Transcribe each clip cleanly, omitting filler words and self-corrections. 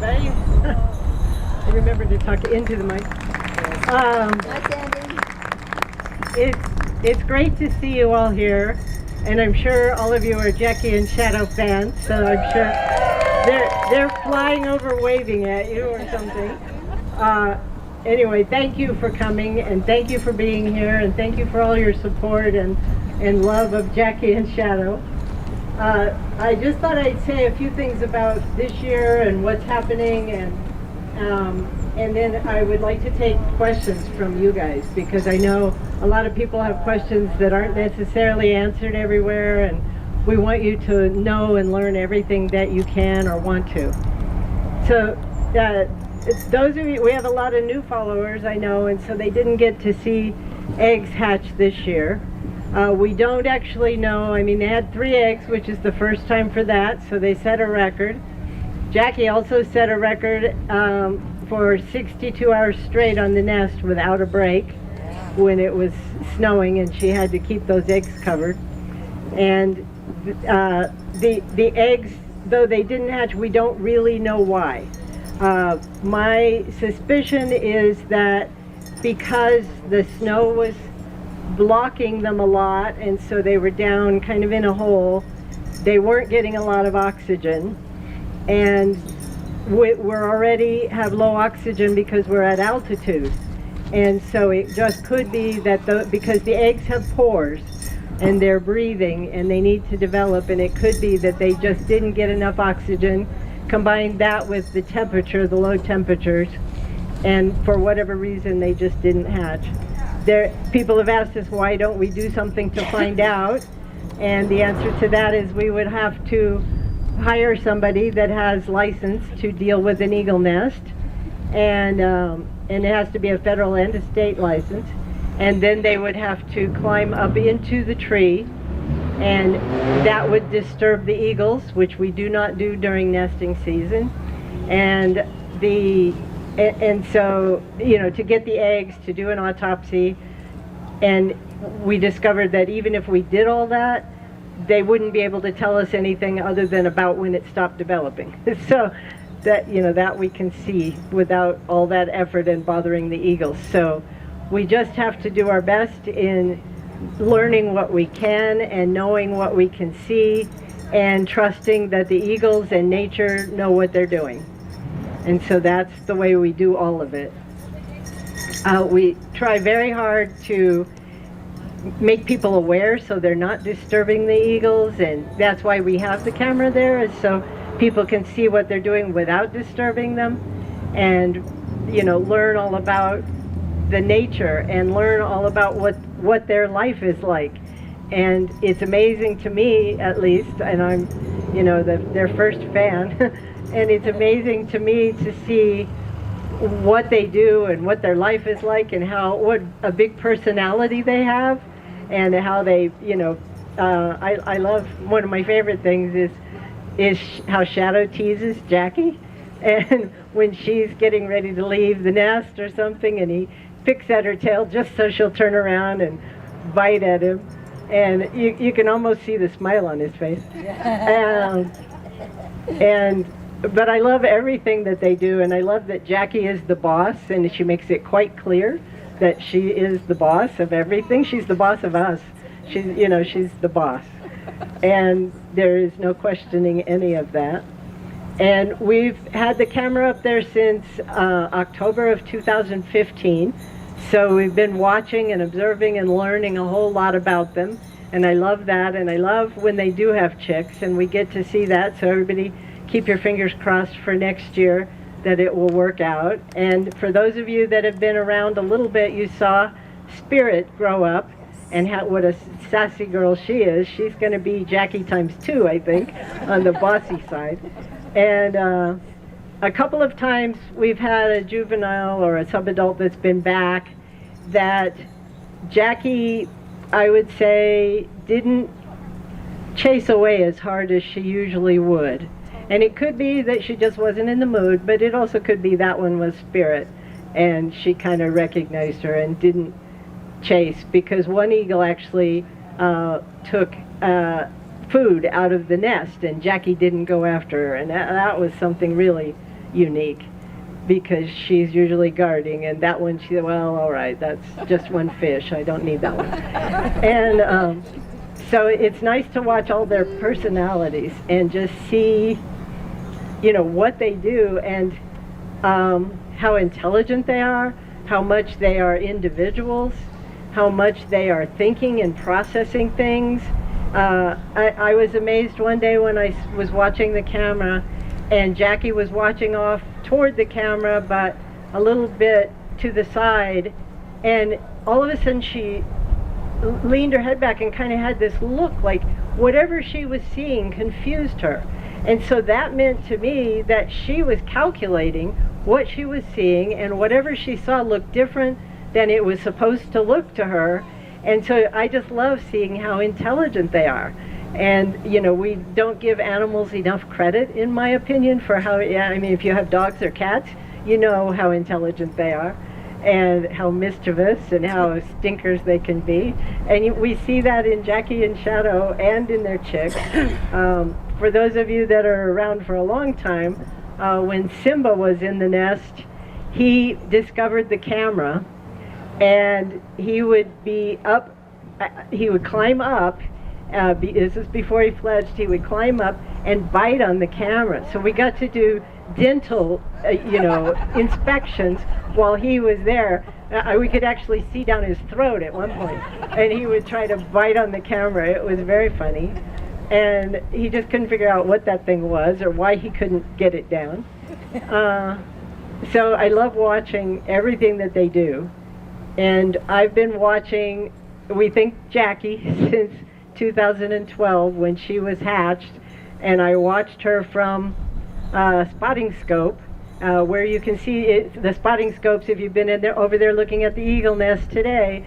everybody. I remember to talk into the mic. It's great to see you all here, and I'm sure all of you are Jackie and Shadow fans, so I'm sure they're flying over waving at you or something. Anyway, thank you for coming, and thank you for being here, and thank you for all your support and love of Jackie and Shadow. I just thought I'd say a few things about this year and what's happening, and then I would like to take questions from you guys, because I know a lot of people have questions that aren't necessarily answered everywhere, and we want you to know and learn everything that you can or want to. So those of you, we have a lot of new followers, I know, and so they didn't get to see eggs hatch this year. We don't actually know. I mean, they had 3 eggs, which is the first time for that, so they set a record. Jackie also set a record for 62 hours straight on the nest without a break when it was snowing, and she had to keep those eggs covered. And the eggs, though they didn't hatch, we don't really know why. My suspicion is that because the snow was blocking them a lot, and so they were down kind of in a hole, they weren't getting a lot of oxygen, and we're already have low oxygen because we're at altitude, and so it just could be that because the eggs have pores and they're breathing and they need to develop, and it could be that they just didn't get enough oxygen. Combine that with the temperature, the low temperatures, and for whatever reason they just didn't hatch. People have asked us, why don't we do something to find out? And the answer to that is we would have to hire somebody that has license to deal with an eagle nest, and it has to be a federal and a state license, and then they would have to climb up into the tree, and that would disturb the eagles, which we do not do during nesting season. And so, you know, to get the eggs, to do an autopsy, and we discovered that even if we did all that, they wouldn't be able to tell us anything other than about when it stopped developing. So that, you know, that we can see without all that effort and bothering the eagles. So we just have to do our best in learning what we can and knowing what we can see, and trusting that the eagles and nature know what they're doing. And so that's the way we do all of it. We try very hard to make people aware so they're not disturbing the eagles, and that's why we have the camera there, is so people can see what they're doing without disturbing them, and, you know, learn all about the nature and learn all about what their life is like. And it's amazing to me, at least, and I'm, you know, their first fan, and it's amazing to me to see what they do and what their life is like, and what a big personality they have, and how they, you know, I love, one of my favorite things is how Shadow teases Jackie, and when she's getting ready to leave the nest or something, and he picks at her tail just so she'll turn around and bite at him, and you can almost see the smile on his face. But I love everything that they do, and I love that Jackie is the boss, and she makes it quite clear that she is the boss of everything. She's the boss of us. She's, you know, she's the boss, and there is no questioning any of that. And we've had the camera up there since October of 2015, so we've been watching and observing and learning a whole lot about them, and I love that, and I love when they do have chicks, and we get to see that, so everybody keep your fingers crossed for next year that it will work out. And for those of you that have been around a little bit, you saw Spirit grow up, and what a sassy girl she is. She's going to be Jackie times 2, I think, on the bossy side. And a couple of times we've had a juvenile or a subadult that's been back that Jackie, I would say, didn't chase away as hard as she usually would. And it could be that she just wasn't in the mood, but it also could be that one was Spirit, and she kind of recognized her and didn't chase, because one eagle actually took food out of the nest, and Jackie didn't go after her, and that was something really unique, because she's usually guarding, and that one, she, well, all right, that's just one fish, I don't need that one. And so it's nice to watch all their personalities and just see, you know, what they do, and how intelligent they are, how much they are individuals, how much they are thinking and processing things. I was amazed one day when I was watching the camera, and Jackie was watching off toward the camera, but a little bit to the side, and all of a sudden she leaned her head back and kind of had this look like whatever she was seeing confused her. And so that meant to me that she was calculating what she was seeing, and whatever she saw looked different than it was supposed to look to her. And so I just love seeing how intelligent they are. And, you know, we don't give animals enough credit, in my opinion, for how, yeah, I mean, if you have dogs or cats, you know how intelligent they are, and how mischievous and how stinkers they can be. And we see that in Jackie and Shadow and in their chicks. For those of you that are around for a long time, when Simba was in the nest, he discovered the camera, and he would be up, he would climb up, this is before he fledged, he would climb up and bite on the camera. So we got to do dental, you know, inspections while he was there. We could actually see down his throat at one point, and he would try to bite on the camera. It was very funny, and he just couldn't figure out what that thing was or why he couldn't get it down. So I love watching everything that they do, and I've been watching, we think, Jackie since 2012 when she was hatched, and I watched her from spotting scope, where you can see it, the spotting scopes. If you've been in there, over there looking at the eagle nest today,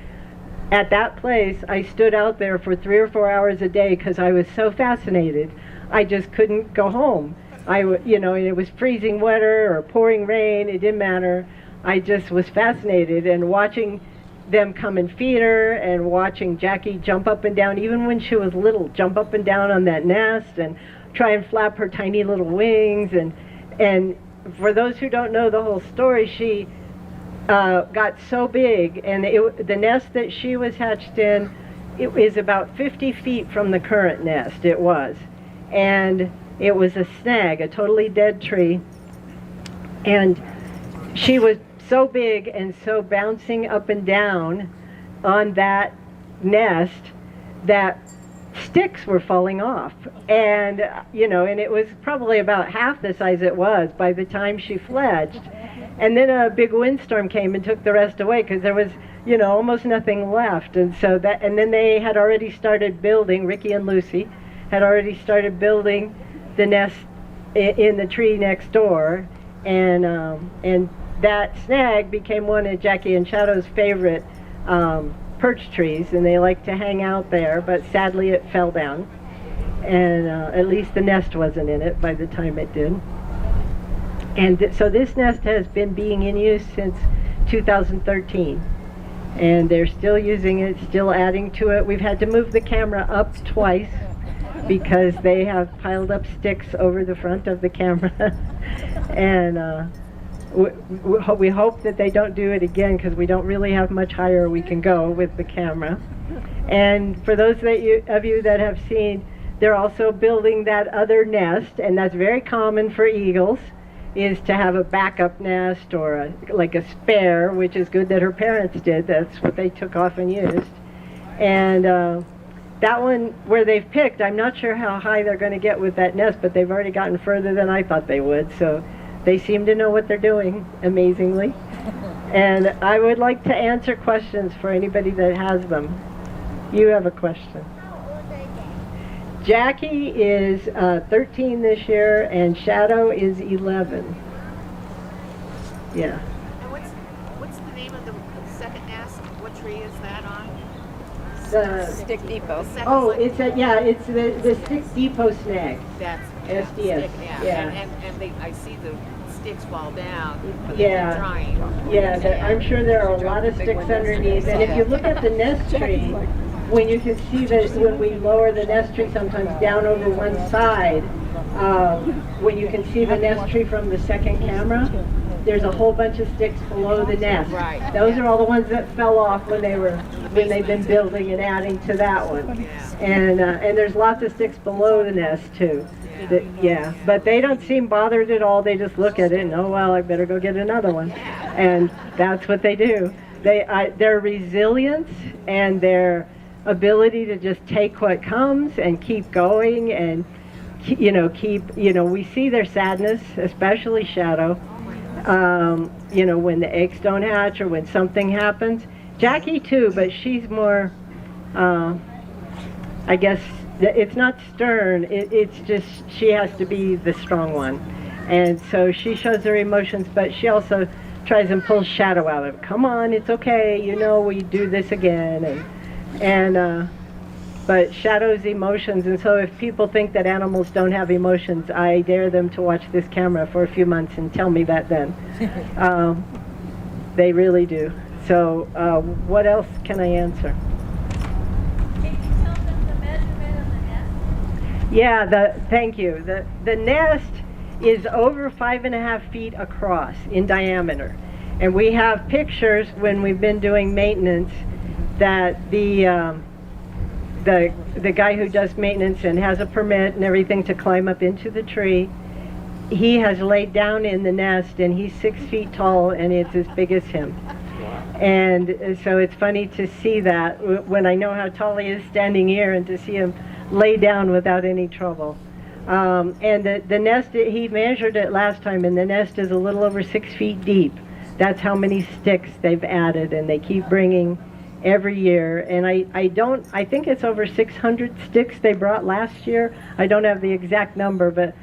at that place I stood out there for 3 or 4 hours a day because I was so fascinated. I just couldn't go home. You know, it was freezing weather or pouring rain, it didn't matter. I just was fascinated, and watching them come and feed her, and watching Jackie jump up and down, even when she was little, jump up and down on that nest and try and flap her tiny little wings. And for those who don't know the whole story, she got so big, and the nest that she was hatched in, it is about 50 feet from the current nest. It was, and it was a snag, a totally dead tree, and she was so big and so bouncing up and down on that nest that sticks were falling off. And, you know, and it was probably about half the size it was by the time she fledged. And then a big windstorm came and took the rest away, because there was, you know, almost nothing left. And so that, and then they had already started building, Ricky and Lucy had already started building the nest in the tree next door. And that snag became one of Jackie and Shadow's favorite perch trees, and they like to hang out there, but sadly it fell down, and at least the nest wasn't in it by the time it did. And so this nest has been being in use since 2013, and they're still using it, still adding to it. We've had to move the camera up twice because they have piled up sticks over the front of the camera. And we hope that they don't do it again, because we don't really have much higher we can go with the camera. And for those of you that have seen, they're also building that other nest, and that's very common for eagles, is to have a backup nest or like a spare, which is good that her parents did. That's what they took off and used. And that one where they've picked, I'm not sure how high they're going to get with that nest, but they've already gotten further than I thought they would. So they seem to know what they're doing, amazingly. And I would like to answer questions for anybody that has them. You have a question. Jackie is 13 this year, and Shadow is 11. Yeah. And what's the name of the second nest? What tree is that on? Stick Depot. It's the Stick Depot snag. That's SDS. Stick, Yeah. And I see the sticks fall down. But Yeah. they're drying. Yeah, I'm sure there are a lot of sticks underneath. And if you look at the nest tree, when you can see that when we lower the nest tree sometimes down over one side, when you can see the nest tree from the second camera, there's a whole bunch of sticks below the nest. Right. Those are all the ones that fell off when they've been building and adding to that one. And there's lots of sticks below the nest too. Yeah, but they don't seem bothered at all. They just look at it and, oh well, I better go get another one. And that's what they do. Their resilience and their ability to just take what comes and keep going and we see their sadness, especially Shadow. When the eggs don't hatch or when something happens. Jackie too, but she's more, I guess, it's not stern, it's just she has to be the strong one. And so she shows her emotions, but she also tries and pulls Shadow out of it. Come on, it's okay, we do this again. But Shadow's emotions, and so if people think that animals don't have emotions, I dare them to watch this camera for a few months and tell me that then. They really do. So what else can I answer? Can you tell them the measurement of the nest? Yeah, thank you. The nest is over 5.5 feet across in diameter. And we have pictures when we've been doing maintenance that the guy who does maintenance and has a permit and everything to climb up into the tree, he has laid down in the nest and he's 6 feet tall and it's as big as him. And so it's funny to see that when I know how tall he is standing here and to see him lay down without any trouble. And the nest, he measured it last time, and the nest is a little over 6 feet deep. That's how many sticks they've added, and they keep bringing every year. And I think it's over 600 sticks they brought last year. I don't have the exact number, but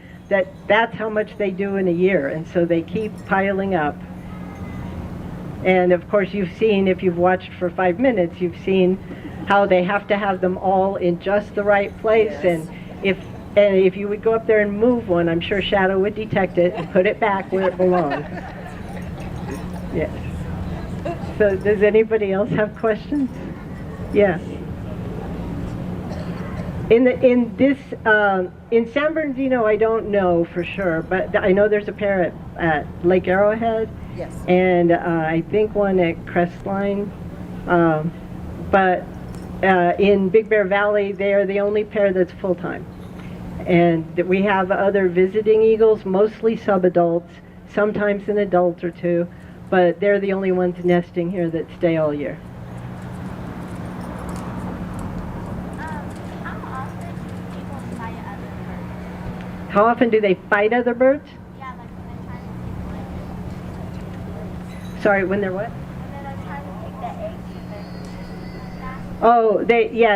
that's how much they do in a year, and so they keep piling up. And of course you've seen, if you've watched for 5 minutes, you've seen how they have to have them all in just the right place. Yes. And if you would go up there and move one, I'm sure Shadow would detect it and put it back where it belongs. Yes. So does anybody else have questions? Yes. In San Bernardino, I don't know for sure, but I know there's a pair at Lake Arrowhead. Yes. And I think one at Crestline. But in Big Bear Valley, they are the only pair that's full-time. And we have other visiting eagles, mostly subadults, sometimes an adult or two, but they're the only ones nesting here that stay all year. How often do people fight other birds? How often do they fight other birds? Yeah, like when they're trying to pick eggs. Sorry, when they're what? When they're trying to pick the eggs. Oh,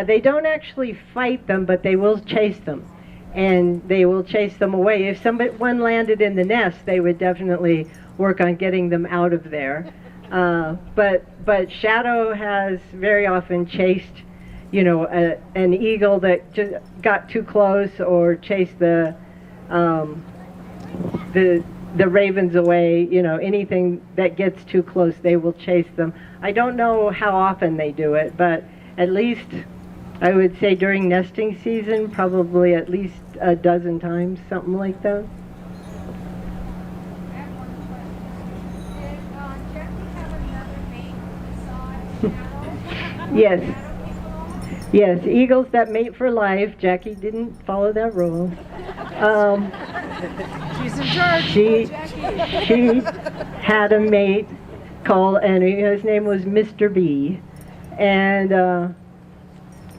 they don't actually fight them, but they will chase them. And they will chase them away. If one landed in the nest, they would definitely work on getting them out of there. But Shadow has very often chased, an eagle that just got too close, or chased the ravens away. Anything that gets too close, they will chase them. I don't know how often they do it, but at least I would say during nesting season, probably at least a dozen times, something like that. I have one question. Did Jackie have another mate besides Shadow? Yes. Yes, eagles that mate for life. Jackie didn't follow that rule. She's in charge. She had a mate and his name was Mr. B. And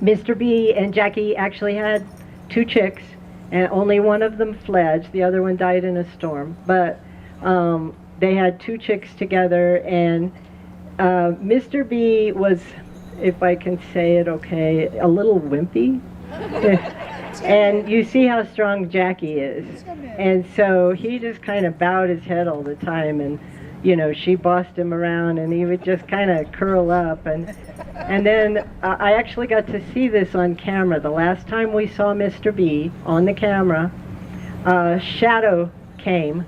Mr. B and Jackie actually had 2 chicks, and only one of them fledged. The other one died in a storm. But they had 2 chicks together, and Mr. B was, if I can say it okay, a little wimpy. And you see how strong Jackie is. And so he just kind of bowed his head all the time, and she bossed him around, and he would just kind of curl up. And then I actually got to see this on camera. The last time we saw Mr. B on the camera, Shadow came,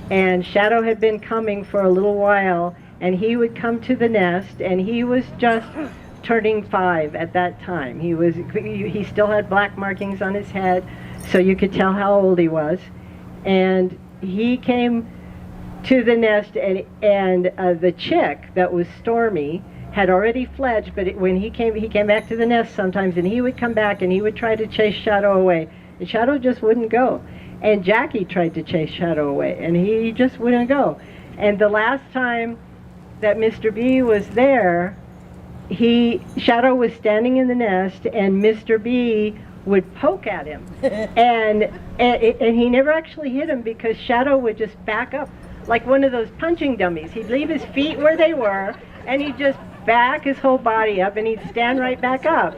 and Shadow had been coming for a little while, and he would come to the nest, and he was just turning 5 at that time. He still had black markings on his head, so you could tell how old he was. And he came to the nest, and the chick that was Stormy had already fledged, but when he came back to the nest sometimes, and he would come back and he would try to chase Shadow away, and Shadow just wouldn't go. And Jackie tried to chase Shadow away, and he just wouldn't go. And the last time that Mr. B was there, Shadow was standing in the nest, and Mr. B would poke at him, and he never actually hit him, because Shadow would just back up like one of those punching dummies. He'd leave his feet where they were, and he'd just back his whole body up, and he'd stand right back up.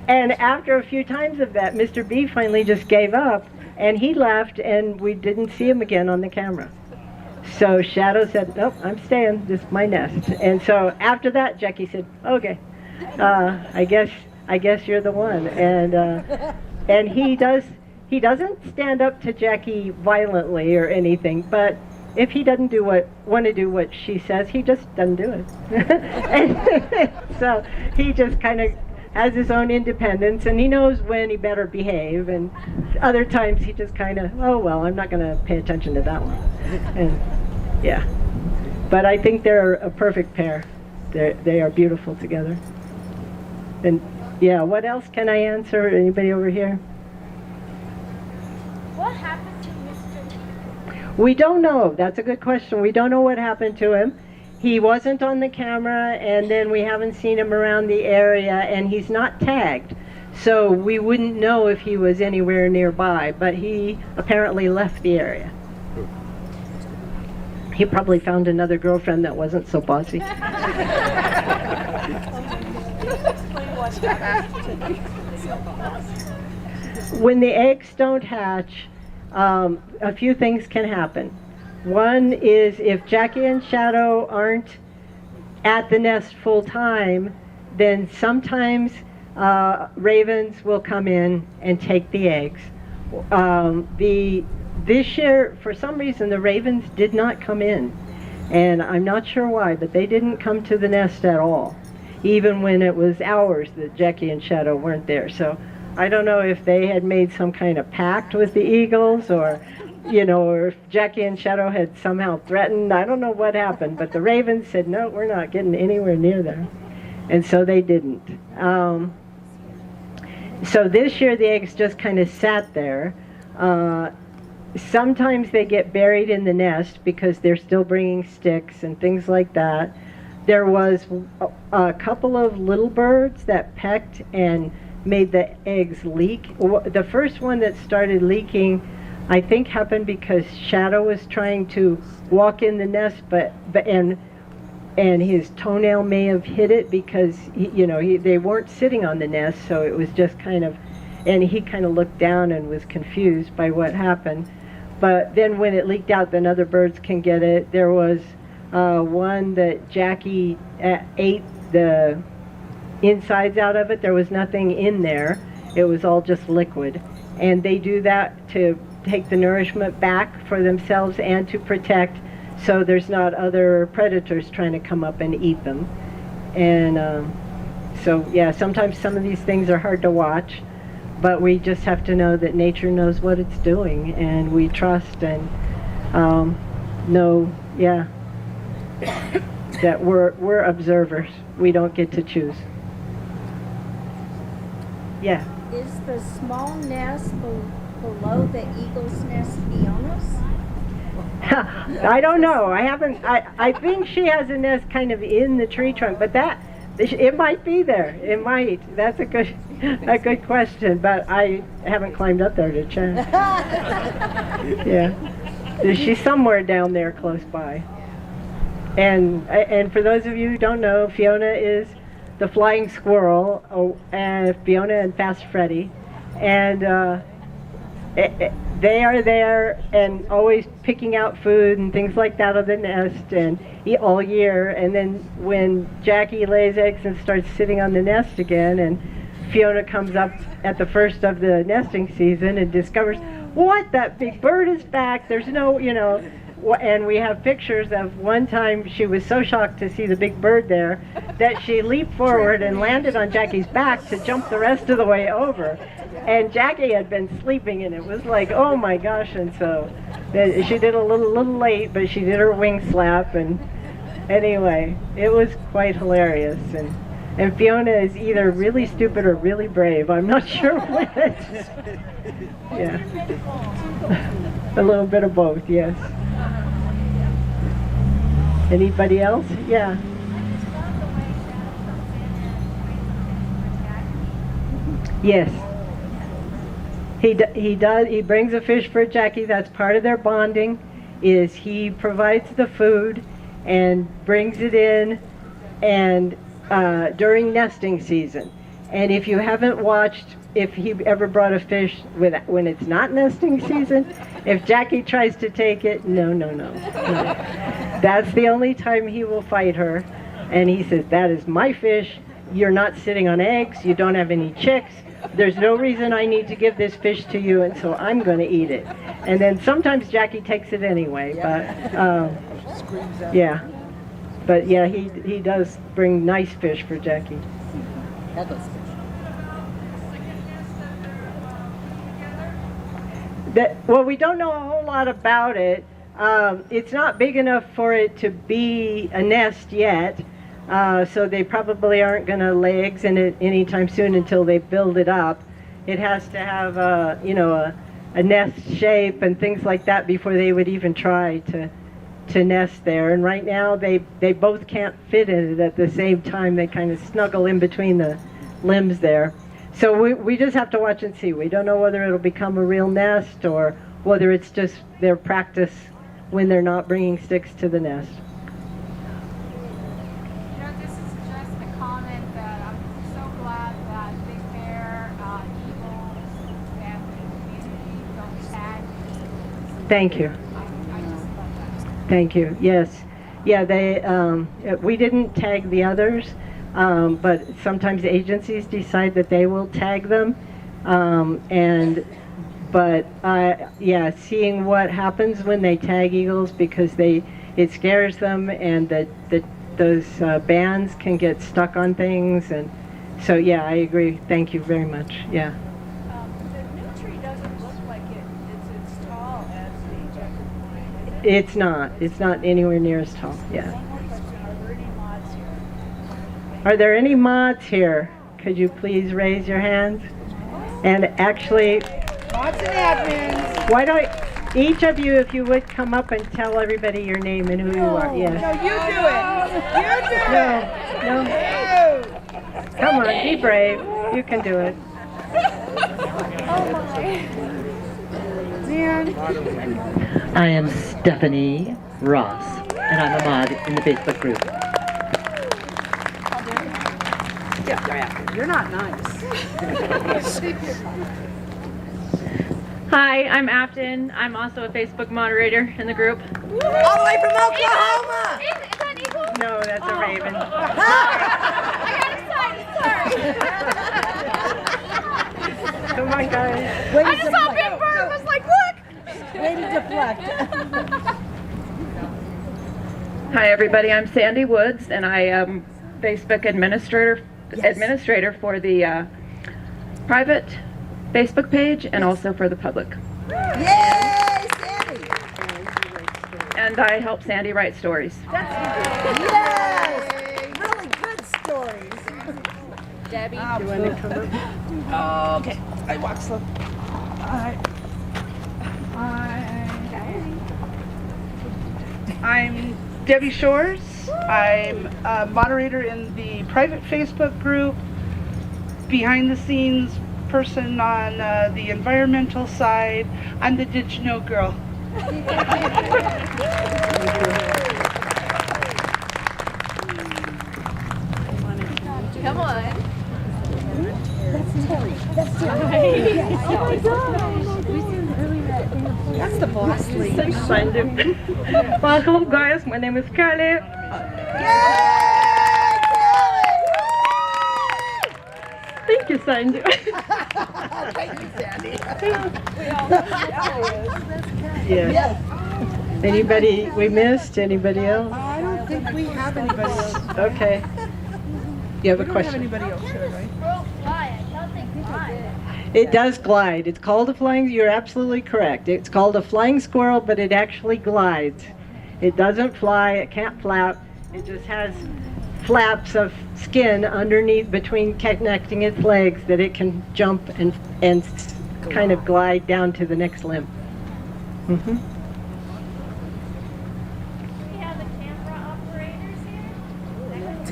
And after a few times of that, Mr. B finally just gave up, and he left, and we didn't see him again on the camera. So Shadow said, nope, I'm staying, this is my nest. And so after that, Jackie said, okay, I guess you're the one. And he doesn't stand up to Jackie violently or anything, but if he doesn't want to do what she says, he just doesn't do it. And so he just kind of has his own independence, and he knows when he better behave, and other times he just kind of, oh well, I'm not going to pay attention to that one. And yeah, but I think they're a perfect pair. They are beautiful together. And yeah, what else can I answer? Anybody over here? What happened to Mr. We don't know. That's a good question. We don't know what happened to him. He wasn't on the camera, and then we haven't seen him around the area, and he's not tagged. So we wouldn't know if he was anywhere nearby, but he apparently left the area. He probably found another girlfriend that wasn't so bossy. When the eggs don't hatch, a few things can happen. One is if Jackie and Shadow aren't at the nest full time, then sometimes ravens will come in and take the eggs. This year, for some reason, the ravens did not come in, and I'm not sure why, but they didn't come to the nest at all, even when it was hours that Jackie and Shadow weren't there. So I don't know if they had made some kind of pact with the eagles, or or if Jackie and Shadow had somehow threatened. I don't know what happened, but the ravens said, no, we're not getting anywhere near there. And so they didn't. So this year the eggs just kind of sat there. Sometimes they get buried in the nest because they're still bringing sticks and things like that. There was a couple of little birds that pecked and made the eggs leak. The first one that started leaking, I think, happened because Shadow was trying to walk in the nest, and his toenail may have hit it, because they weren't sitting on the nest, so it was just kind of, and he kind of looked down and was confused by what happened. But then when it leaked out, then other birds can get it. There was one that Jackie ate the insides out of it. There was nothing in there. It was all just liquid. And they do that to take the nourishment back for themselves and to protect, so there's not other predators trying to come up and eat them. And so yeah, sometimes some of these things are hard to watch, but we just have to know that nature knows what it's doing, and we trust and know, yeah, that we're observers. We don't get to choose. Yeah. Is the small nest below the eagle's nest Fiona's? I don't know. I think she has a nest kind of in the tree trunk, but it might be there. It might. That's a good question, but I haven't climbed up there to check. Yeah. She's somewhere down there close by. And for those of you who don't know, Fiona is the flying squirrel, and Fiona and Fast Freddy, and they are there and always picking out food and things like that of the nest and all year. And then when Jackie lays eggs and starts sitting on the nest again, and Fiona comes up at the first of the nesting season and discovers, what, that big bird is back, there's no, and we have pictures of one time she was so shocked to see the big bird there that she leaped forward and landed on Jackie's back to jump the rest of the way over. And Jackie had been sleeping, and it was like, oh my gosh! And so she did a little late, but she did her wing slap, and anyway, it was quite hilarious. And Fiona is either really stupid or really brave. I'm not sure which. Yeah, a little bit of both. Yes. Anybody else? Yeah. Yes. He does. He brings a fish for Jackie. That's part of their bonding. Is he provides the food and brings it in, and during nesting season. And if you haven't watched, if he ever brought a fish when it's not nesting season, if Jackie tries to take it, no. That's the only time he will fight her. And he says, that is my fish. You're not sitting on eggs. You don't have any chicks. There's no reason I need to give this fish to you, and so I'm going to eat it. And then sometimes Jackie takes it anyway, but yeah. But yeah, he does bring nice fish for Jackie. Well, we don't know a whole lot about it. It's not big enough for it to be a nest yet. So they probably aren't going to lay eggs in it anytime soon until they build it up. It has to have a nest shape and things like that before they would even try to nest there. And right now they both can't fit in it at the same time. They kind of snuggle in between the limbs there. So we just have to watch and see. We don't know whether it'll become a real nest or whether it's just their practice when they're not bringing sticks to the nest. Thank you. Thank you. Yes. Yeah, we didn't tag the others, but sometimes agencies decide that they will tag them. Yeah, seeing what happens when they tag eagles, because it scares them, and those bands can get stuck on things, and so yeah, I agree. Thank you very much. Yeah. It's not anywhere near as tall, yeah. Are there any mods here? Could you please raise your hands? And actually, Mods and admins. why don't each of you, if you would, come up and tell everybody your name and who you are. Yes. No, you do it. You do it. No. Come on, be brave. You can do it. I am Stephanie Ross, and I'm a mod in the Facebook group. You're not nice. Hi, I'm Afton. I'm also a Facebook moderator in the group. All the way from Oklahoma. Is that eagle? No, that's a raven. I got excited, sorry. Come on, guys. I just saw a big bird. I was like, look. Way to deflect. Hi, everybody. I'm Sandy Woods, and I am Facebook administrator for the private Facebook page and also for the public. Yay, Sandy. And I help Sandy write stories. Yes. Really good stories. Debbie. Do you want to come up? Oh, okay. I walk slow. I'm Debbie Shores. I'm a moderator in the private Facebook group, behind the scenes person on the environmental side. I'm the Did You Know girl. Come on. That's the boss lady. Find him. Well, hello, guys. My name is Kelly. Thank you, Sandy. Thank you, Sandy. Yes. Anybody we missed? Anybody else? I don't think we have anybody else. Okay. You have a We don't have question? anybody else here, right? Well, why? I don't think why. It does glide. It's called a flying, you're absolutely correct. It's called a flying squirrel, but it actually glides. It doesn't fly, it can't flap. It just has flaps of skin underneath between connecting its legs that it can jump and kind of glide down to the next limb. Mm-hmm. We have the camera operators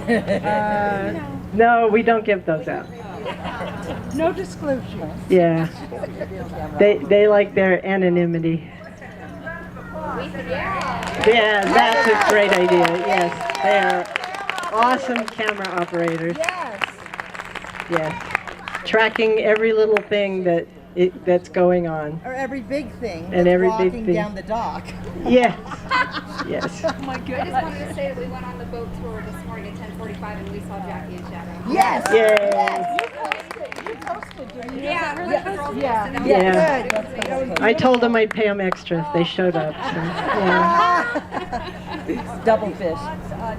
here. No, we don't give those out. No disclosure. Yeah. They like their anonymity. Yeah, that's a great idea. Yes, they are awesome camera operators. Yes. Yes. Tracking every little thing that's going on. Or every big thing. And every big walking thing. down the dock. Yes. Yes. Oh my I just wanted to say that we went on the boat tour this morning at 10:45 and we saw Jackie and Shadow. Yes. Yay. Yes. You posted, didn't you? Yeah, really cool. Yeah. Yeah. Good. I told them I'd pay them extra if they showed up. So, yeah. Double fish.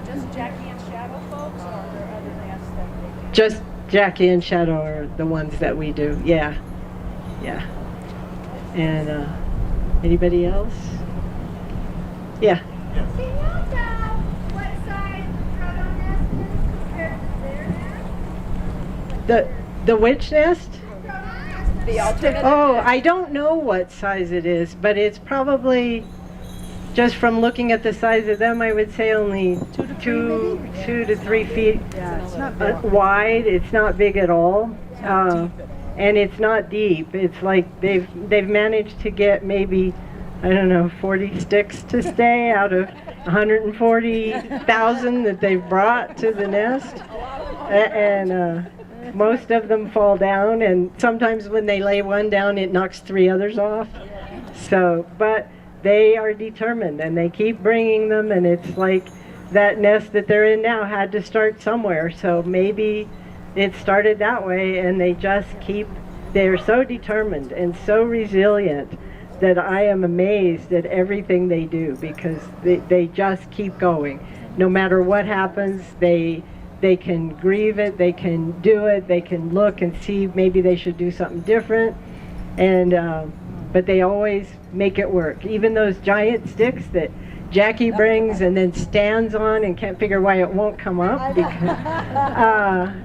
Just Jackie and Shadow folks, or are there other nests that they do? Just Jackie and Shadow are the ones that we do. Yeah. Yeah. And anybody else? Yeah. Do you know what size proto nest is compared to their nest? The witch nest? The alternative. Oh, I don't know what size it is, but it's probably, just from looking at the size of them, I would say only 2 to 3 feet wide. It's not big at all. And it's not deep. It's like they've managed to get maybe, I don't know, 40 sticks to stay out of 140,000 that they've brought to the nest. And most of them fall down, and sometimes when they lay one down, it knocks 3 others off. So, but they are determined, and they keep bringing them, and it's like that nest that they're in now had to start somewhere. So maybe it started that way, and they just they're so determined and so resilient that I am amazed at everything they do, because they just keep going. No matter what happens, they can grieve it, they can do it, they can look and see maybe they should do something different, and but they always make it work. Even those giant sticks that Jackie brings and then stands on and can't figure why it won't come up, because,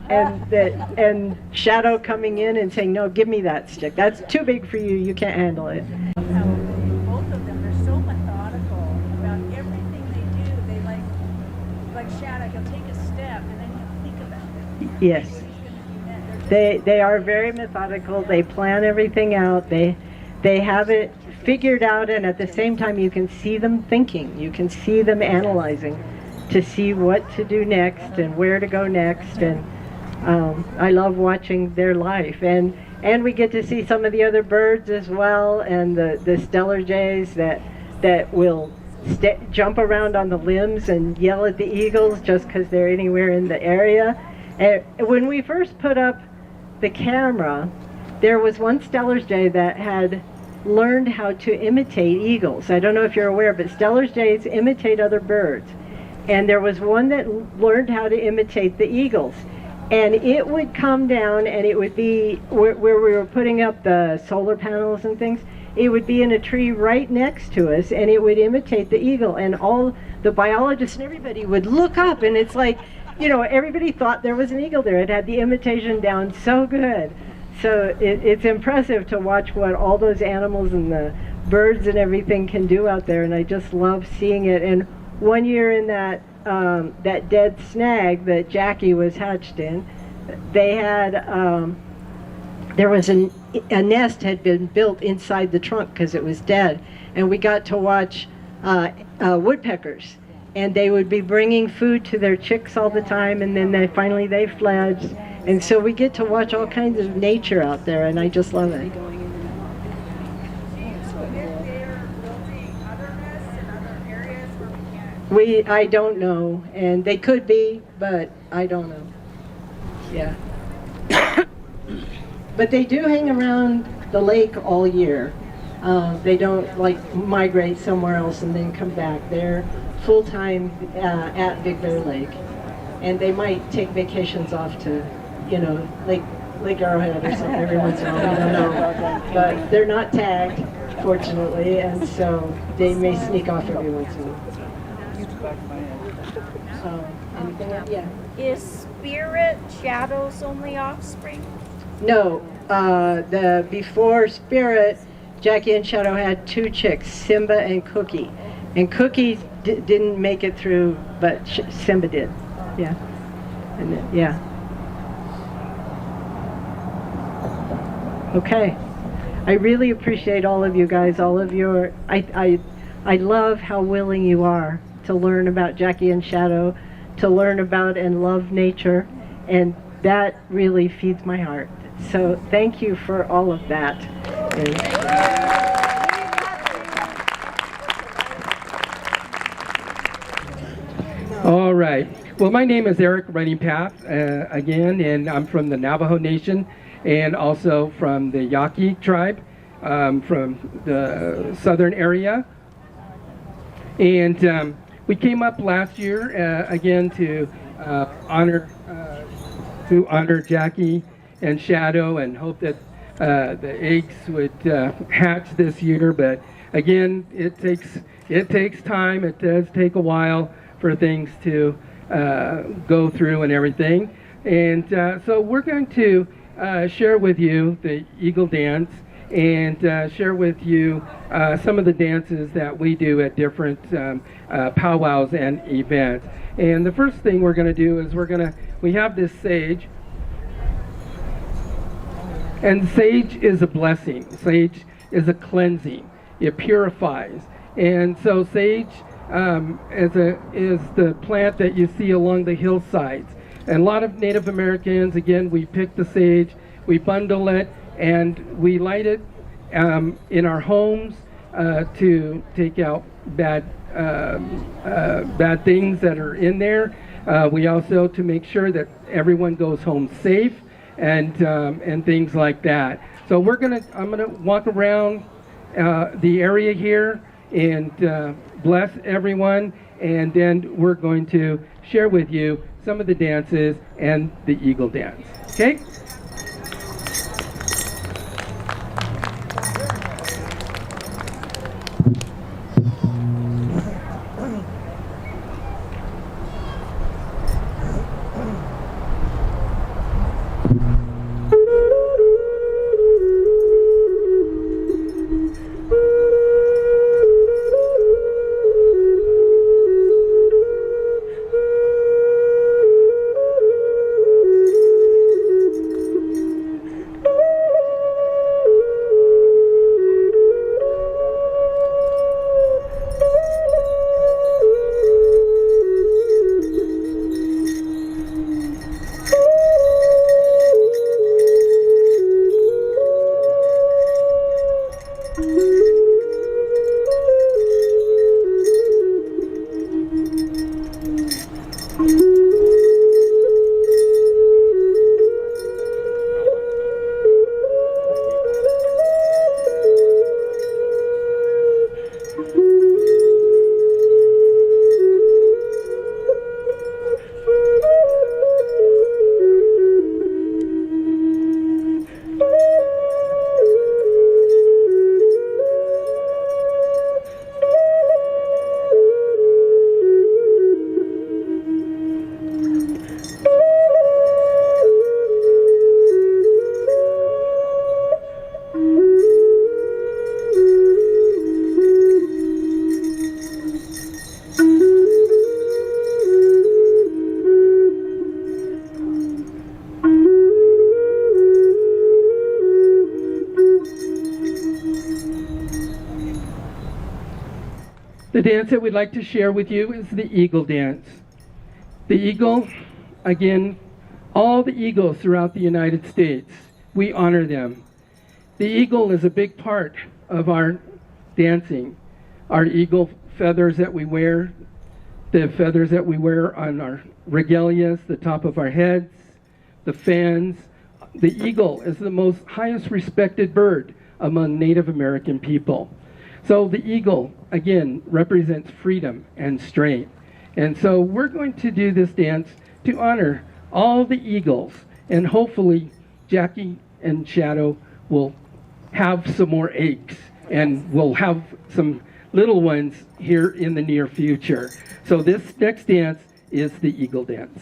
and Shadow coming in and saying, no, give me that stick, that's too big for you, you can't handle it. Both of them are so methodical about everything they do. They like Shadow, he'll take a step and then he'll think about it. Yes. They are very methodical. They plan everything out. They have it figured out, and at the same time you can see them thinking. You can see them analyzing to see what to do next and where to go next. And I love watching their life. And we get to see some of the other birds as well, and the stellar jays that will jump around on the limbs and yell at the eagles just because they're anywhere in the area. And when we first put up the camera, there was one Stellar's jay that had learned how to imitate eagles. I don't know if you're aware, but Stellar's jays imitate other birds. And there was one that learned how to imitate the eagles. And it would come down, and it would be where we were putting up the solar panels and things, it would be in a tree right next to us, and it would imitate the eagle. And all the biologists and everybody would look up, and it's like, you know, everybody thought there was an eagle there. It had the imitation down so good. So it's impressive to watch what all those animals and the birds and everything can do out there, and I just love seeing it. And one year in that dead snag that Jackie was hatched in, they had there was a nest had been built inside the trunk because it was dead, and we got to watch woodpeckers, and they would be bringing food to their chicks all the time, and then they fledged, and so we get to watch all kinds of nature out there, and I just love it. I don't know, and they could be, but I don't know. Yeah. But they do hang around the lake all year. They don't like migrate somewhere else and then come back. They're full-time at Big Bear Lake, and they might take vacations off to, you know, Lake Arrowhead or something every once in a while. I don't know. But they're not tagged, fortunately, and so they may sneak off every once in a while. Anything else? Yeah. Is Spirit Shadow's only offspring? No, before Spirit, Jackie and Shadow had 2 chicks, Simba and Cookie. And Cookie didn't make it through, but Simba did. Yeah. And then, yeah. Okay. I really appreciate all of you guys, all of your, I love how willing you are to learn about Jackie and Shadow, to learn about and love nature, and that really feeds my heart. So thank you for all of that. All right. Well, my name is Eric Runningpath, again, and I'm from the Navajo Nation and also from the Yaqui tribe, from the southern area. And we came up last year, again, to honor Jackie and Shadow and hope that the eggs would hatch this year. But again, it takes time. It does take a while for things to go through and everything. And so we're going to share with you the Eagle Dance and share with you some of the dances that we do at different powwows and events. And the first thing we're going to do is we have this sage. And sage is a blessing. Sage is a cleansing. It purifies. And so sage is the plant that you see along the hillsides. And a lot of Native Americans, again, we pick the sage, we bundle it, and we light it in our homes to take out bad things that are in there. We also to make sure that everyone goes home safe and things like that. So I'm gonna walk around the area here and bless everyone, and then we're going to share with you some of the dances and the Eagle Dance. Okay? The dance that we'd like to share with you is the Eagle Dance. The eagle, again, all the eagles throughout the United States, we honor them. The eagle is a big part of our dancing. Our eagle feathers that we wear, the feathers that we wear on our regalias, the top of our heads, the fans. The eagle is the most highest respected bird among Native American people. So the eagle, again, represents freedom and strength. And so we're going to do this dance to honor all the eagles. And hopefully Jackie and Shadow will have some more eggs, and we'll have some little ones here in the near future. So this next dance is the Eagle Dance.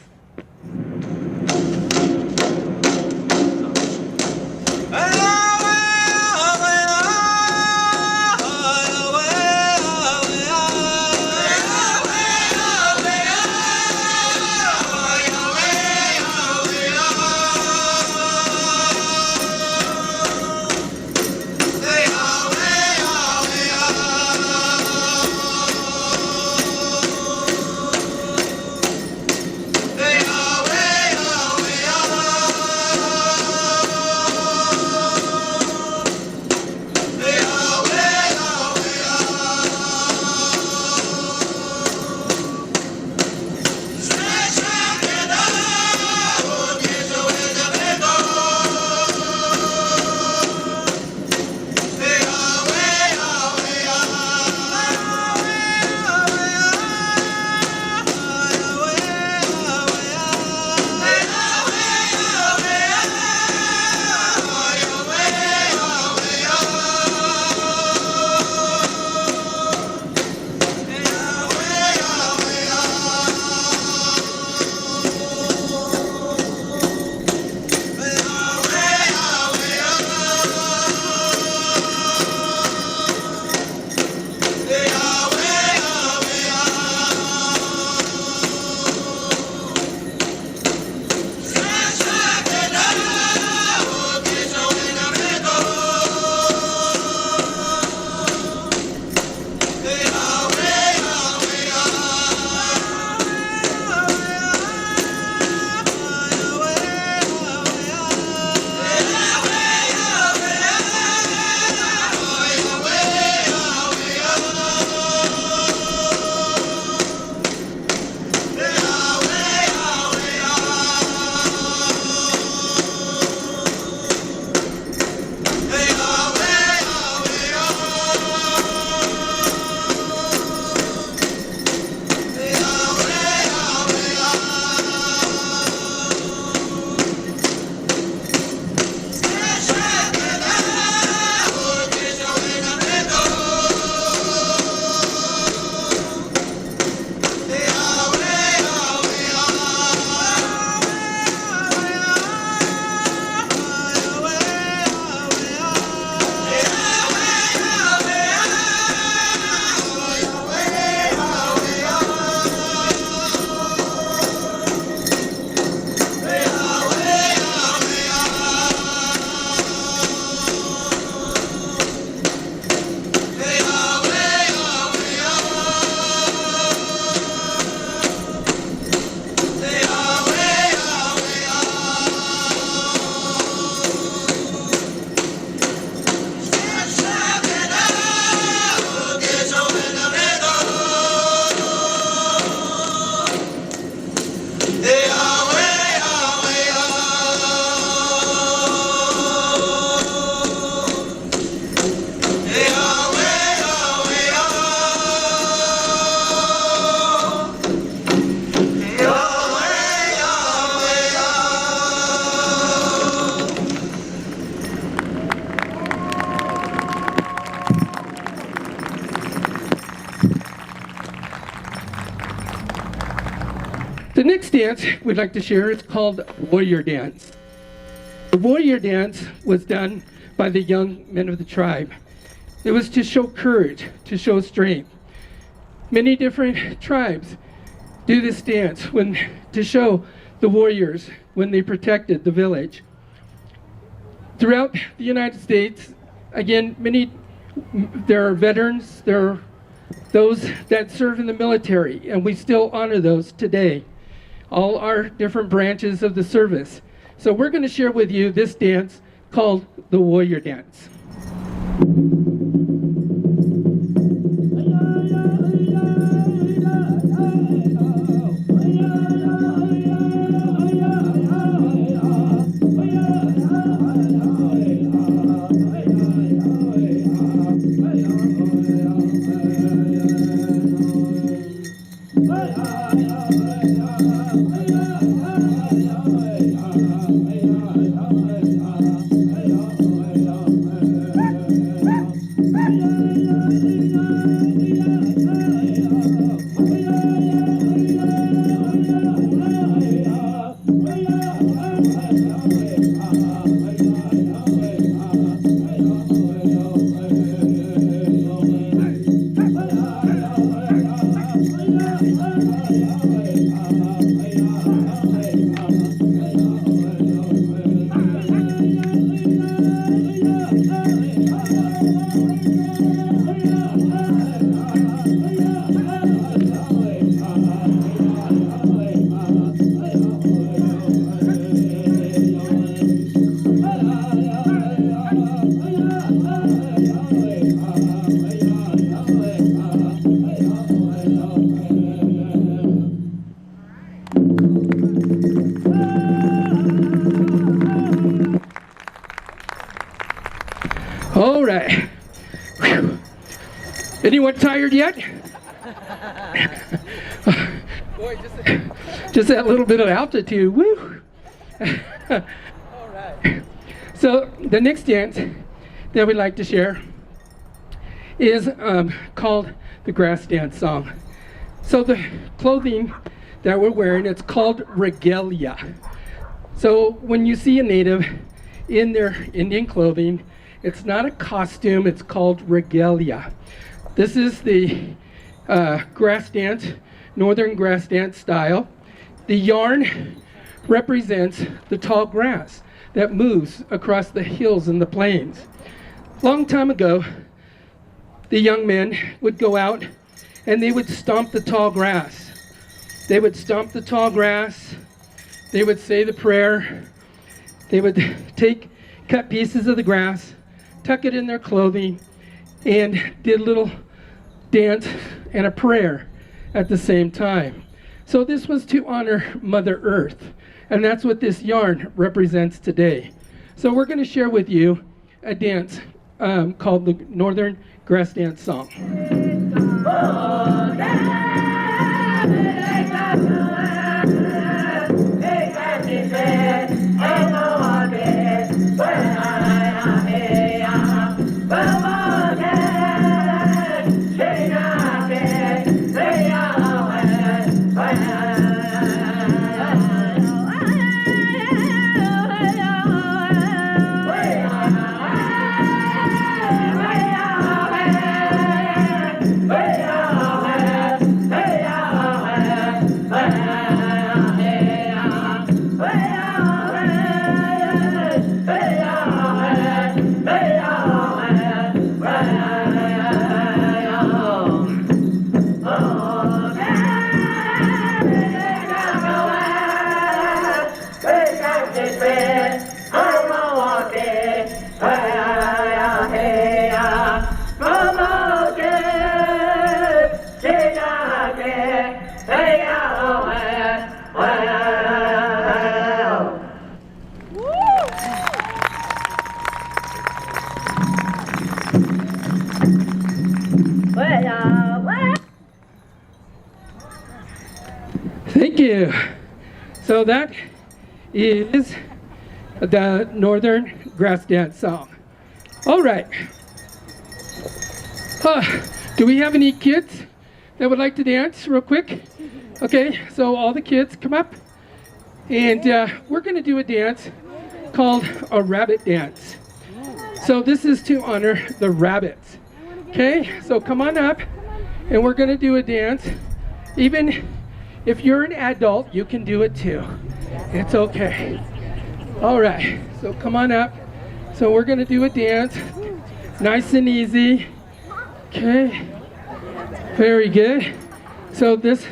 The next dance we'd like to share is called Warrior Dance. The Warrior Dance was done by the young men of the tribe. It was to show courage, to show strength. Many different tribes do this dance to show the warriors when they protected the village. Throughout the United States, again, there are veterans, there are those that serve in the military, and we still honor those today. All our different branches of the service. So we're going to share with you this dance called the Warrior Dance. Anyone tired yet? Boy, just that little bit of altitude. Woo! All right. So the next dance that we'd like to share is called the grass dance song. So the clothing that we're wearing, it's called regalia. So when you see a native in their Indian clothing, it's not a costume, it's called regalia. This is the grass dance, northern grass dance style. The yarn represents the tall grass that moves across the hills and the plains. Long time ago, the young men would go out and they would stomp the tall grass. They would stomp the tall grass. They would say the prayer. They would cut pieces of the grass, tuck it in their clothing, and did a little dance and a prayer at the same time. So this was to honor Mother Earth, and that's what this yarn represents today. So we're going to share with you a dance called the Northern Grass Dance Song. Thank you. So that is the Northern Grass Dance Song. All right. Do we have any kids that would like to dance real quick? Okay, so all the kids come up. And we're going to do a dance called a rabbit dance. So this is to honor the rabbits. Okay, so come on up. And we're going to do a dance. Even if you're an adult, you can do it too. It's okay. All right, so come on up. So we're going to do a dance. Nice and easy. Okay, very good. So this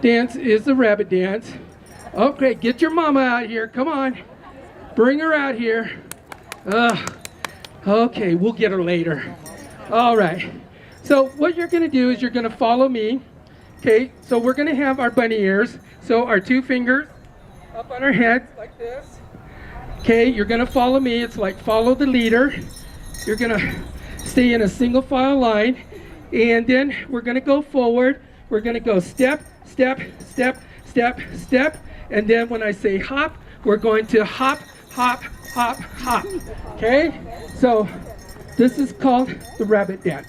dance is the rabbit dance. Okay, get your mama out here. Come on. Bring her out here. Okay, we'll get her later. All right. So what you're going to do is you're going to follow me. Okay, so we're going to have our bunny ears. So our two fingers up on our heads like this. Okay, you're going to follow me. It's like follow the leader. You're going to stay in a single file line. And then we're going to go forward. We're going to go step, step, step, step, step. And then when I say hop, we're going to hop, hop, hop, hop. Okay, so this is called the rabbit dance.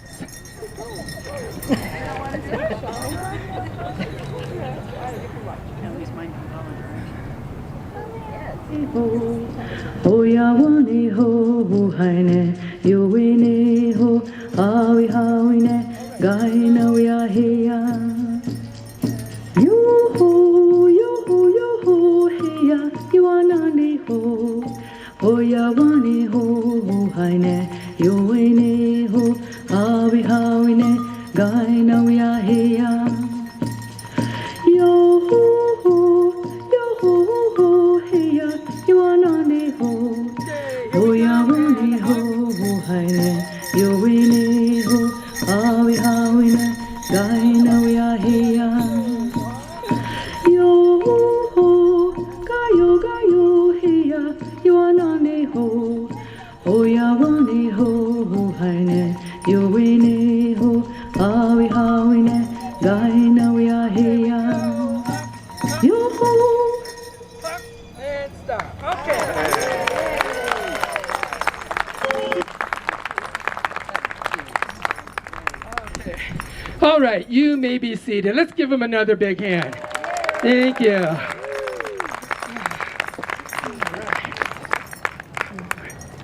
Oyawani ho haine yowene ho hawi hawine gaina uya heya yo ho heya yuanani ho oyawani ho haine yowene ho hawi hawine gaina uya heya yo ho heya yuanani ho oyawani ho haine yowene ho hawi hawine gaina uya heya yo gayo heya yuanani ho oyawani ho haine yowene ho gaina we are here. Yoo-hoo! And stop. Okay. Okay. All right, you may be seated. Let's give them another big hand. Thank you.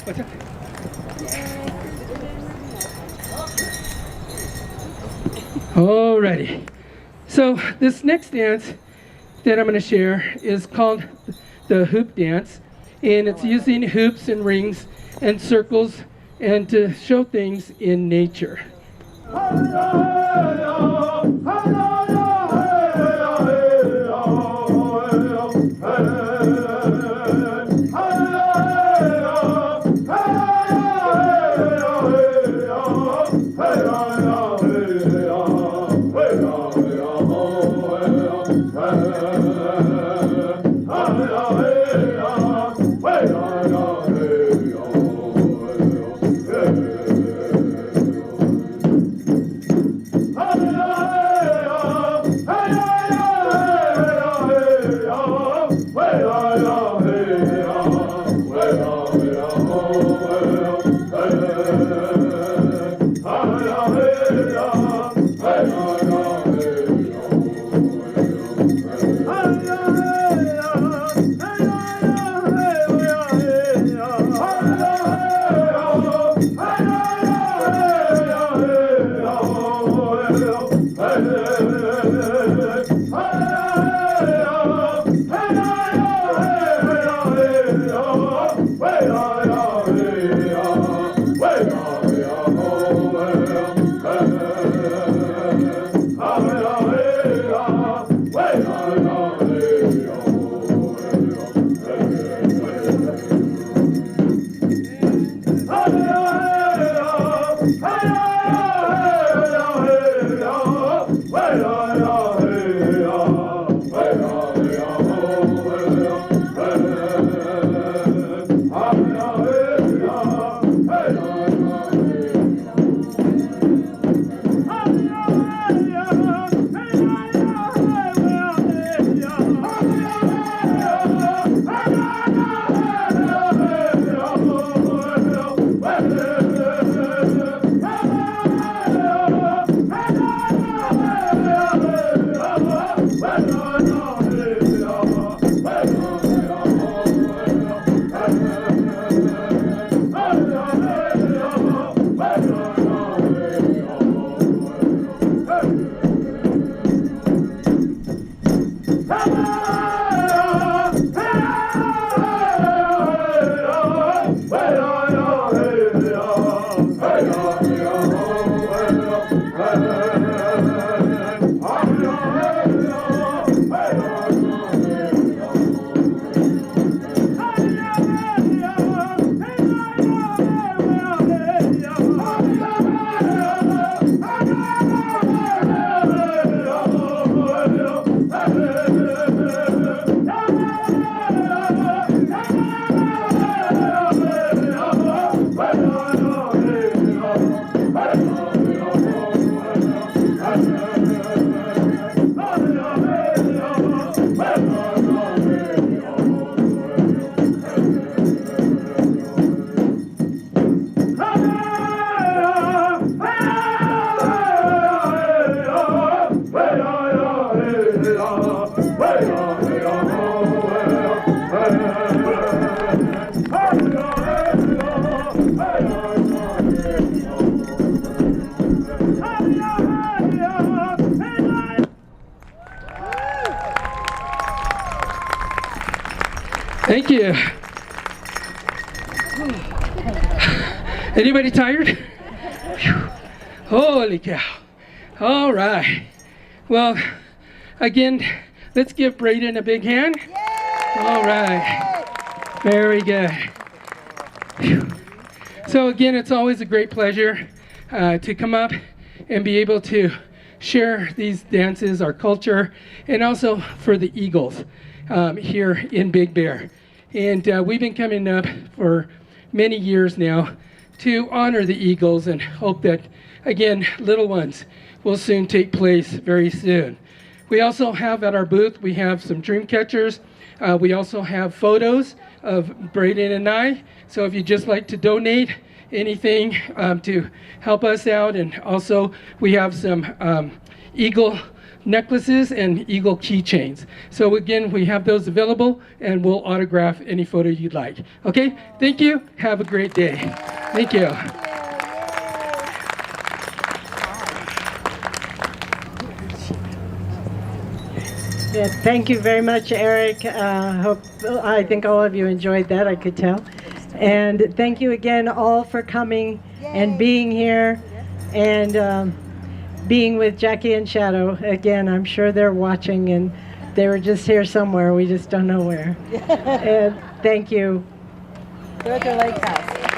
What's up? Alrighty. So this next dance that I'm going to share is called the hoop dance, and it's using hoops and rings and circles and to show things in nature. Thank you. Anybody tired? Holy cow. All right. Well, again, let's give Braden a big hand. All right. Very good. So again, it's always a great pleasure to come up and be able to share these dances, our culture, and also for the Eagles here in Big Bear. And we've been coming up for many years now to honor the Eagles and hope that, again, little ones will soon take place very soon. We also have at our booth, we have some dream catchers. We also have photos of Braden and I. So if you'd just like to donate anything to help us out, and also we have some eagle necklaces and eagle keychains. So again, we have those available, and we'll autograph any photo you'd like. Okay, thank you. Have a great day. Thank you. Yeah, thank you very much, Eric. I think all of you enjoyed that, I could tell. And thank you again all for coming and being here and being with Jackie and Shadow. Again, I'm sure they're watching, and they were just here somewhere. We just don't know where. And thank you. They're at the lake house.